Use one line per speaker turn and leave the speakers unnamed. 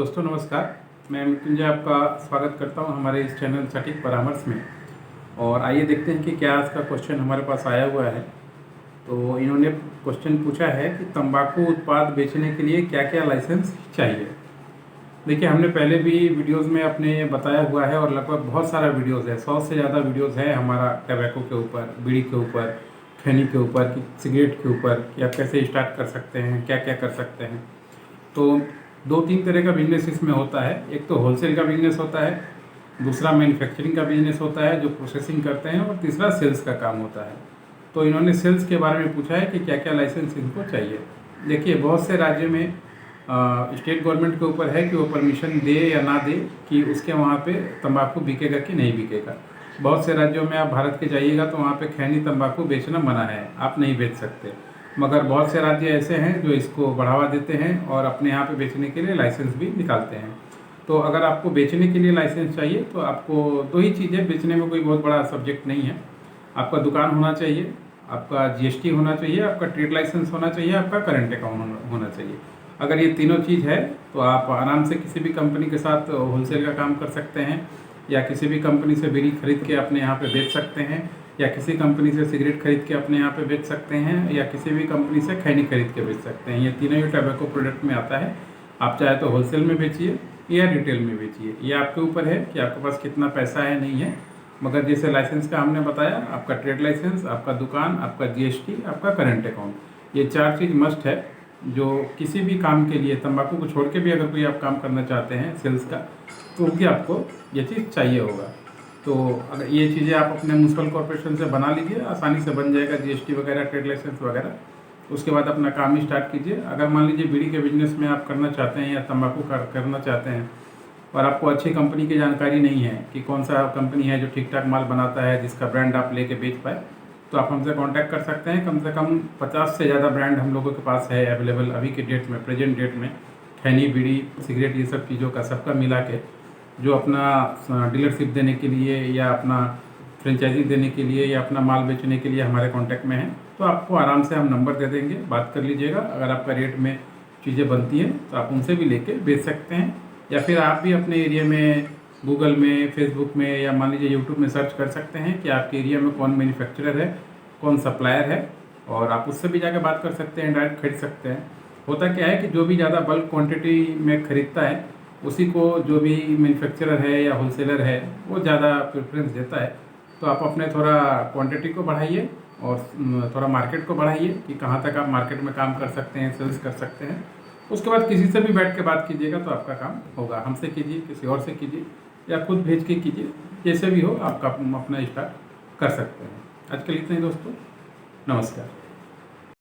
दोस्तों नमस्कार। मैं मृत्युंजय आपका स्वागत करता हूं हमारे इस चैनल सटीक परामर्श में। और आइए देखते हैं कि क्या आज का क्वेश्चन हमारे पास आया हुआ है। तो इन्होंने क्वेश्चन पूछा है कि तंबाकू उत्पाद बेचने के लिए क्या क्या लाइसेंस चाहिए। देखिए, हमने पहले भी वीडियोस में अपने बताया हुआ है और लगभग बहुत सारा वीडियोस है, 100 से ज़्यादा वीडियोस है हमारा टबैको के ऊपर, बीड़ी के ऊपर, खैनी के ऊपर, कि सिगरेट के ऊपर, कि आप कैसे स्टार्ट कर सकते हैं, क्या क्या कर सकते हैं। तो दो तीन तरह का बिजनेस इसमें होता है। एक तो होलसेल का बिजनेस होता है, दूसरा मैन्युफैक्चरिंग का बिजनेस होता है जो प्रोसेसिंग करते हैं, और तीसरा सेल्स का काम होता है। तो इन्होंने सेल्स के बारे में पूछा है कि क्या क्या लाइसेंस इनको चाहिए। देखिए, बहुत से राज्यों में स्टेट गवर्नमेंट के ऊपर है कि वो परमिशन दे या ना दे कि उसके वहाँ पे तंबाकू बिकेगा कि नहीं बिकेगा। बहुत से राज्यों में आप भारत के जाइएगा तो वहाँ पे खैनी तंबाकू बेचना मना है, आप नहीं बेच सकते। मगर बहुत से राज्य ऐसे हैं जो इसको बढ़ावा देते हैं और अपने यहाँ पे बेचने के लिए लाइसेंस भी निकालते हैं। तो अगर आपको बेचने के लिए लाइसेंस चाहिए तो आपको दो ही चीज़ें, बेचने में कोई बहुत बड़ा सब्जेक्ट नहीं है। आपका दुकान होना चाहिए, आपका जीएसटी होना चाहिए, आपका ट्रेड लाइसेंस होना चाहिए, आपका करंट अकाउंट होना चाहिए। अगर ये तीनों चीज़ है तो आप आराम से किसी भी कंपनी के साथ होलसेल का काम कर सकते हैं, या किसी भी कंपनी से बीड़ी खरीद के अपने यहाँ पे बेच सकते हैं, या किसी कंपनी से सिगरेट खरीद के अपने यहाँ पे बेच सकते हैं, या किसी भी कंपनी से खैनी खरीद के बेच सकते हैं। ये तीनों ही टबैको प्रोडक्ट में आता है। आप चाहे तो होलसेल में बेचिए या रिटेल में बेचिए, ये आपके ऊपर है कि आपके पास कितना पैसा है, नहीं है। मगर जैसे लाइसेंस का हमने बताया, आपका ट्रेड लाइसेंस, आपका दुकान, आपका जीएसटी, आपका करंट अकाउंट, ये चार चीज़ मस्ट है जो किसी भी काम के लिए, तंबाकू को छोड़ के भी अगर कोई आप काम करना चाहते हैं सेल्स का, तो भी आपको ये चीज़ चाहिए होगा। तो अगर ये चीज़ें आप अपने म्यूनसिपल कॉर्पोरेशन से बना लीजिए, आसानी से बन जाएगा जीएसटी वगैरह, ट्रेड लाइसेंस वगैरह। उसके बाद अपना काम ही स्टार्ट कीजिए। अगर मान लीजिए बीड़ी के बिजनेस में आप करना चाहते हैं या तंबाकू करना चाहते हैं और आपको अच्छी कंपनी की जानकारी नहीं है कि कौन सा कंपनी है जो ठीक ठाक माल बनाता है, जिसका ब्रांड आप लेके बेच पाए, तो आप हमसे कांटेक्ट कर सकते हैं। कम से कम 50 से ज़्यादा ब्रांड हम लोगों के पास है अवेलेबल अभी के डेट में, प्रेजेंट डेट में। खैनी, बीड़ी, सिगरेट, ये सब चीज़ों का सबका मिला के जो अपना डीलरशिप देने के लिए या अपना फ्रेंचाइजी देने के लिए या अपना माल बेचने के लिए हमारे कांटेक्ट में हैं। तो आपको आराम से हम नंबर दे देंगे, बात कर लीजिएगा। अगर आपका रेट में चीज़ें बनती हैं तो आप उनसे भी लेके बेच सकते हैं, या फिर आप भी अपने एरिया में गूगल में, फेसबुक में, या मान लीजिए यूट्यूब में सर्च कर सकते हैं कि आपके एरिया में कौन मैन्युफैक्चरर है, कौन सप्लायर है, और आप उससे भी जाकर बात कर सकते हैं, डायरेक्ट खरीद सकते हैं। होता क्या है कि जो भी ज़्यादा बल्क क्वांटिटी में खरीदता है उसी को जो भी मैन्युफैक्चरर है या होलसेलर है वो ज़्यादा प्रेफरेंस देता है। तो आप अपने थोड़ा क्वांटिटी को बढ़ाइए और थोड़ा मार्केट को बढ़ाइए कि कहाँ तक आप मार्केट में काम कर सकते हैं, सेल्स कर सकते हैं। उसके बाद किसी से भी बैठ के बात कीजिएगा तो आपका काम होगा। हमसे कीजिए, किसी और से कीजिए, या खुद भेज के कीजिए, जैसे भी हो आपका अपना स्टार्ट कर सकते हैं। आज के लिए इतना ही दोस्तों, नमस्कार।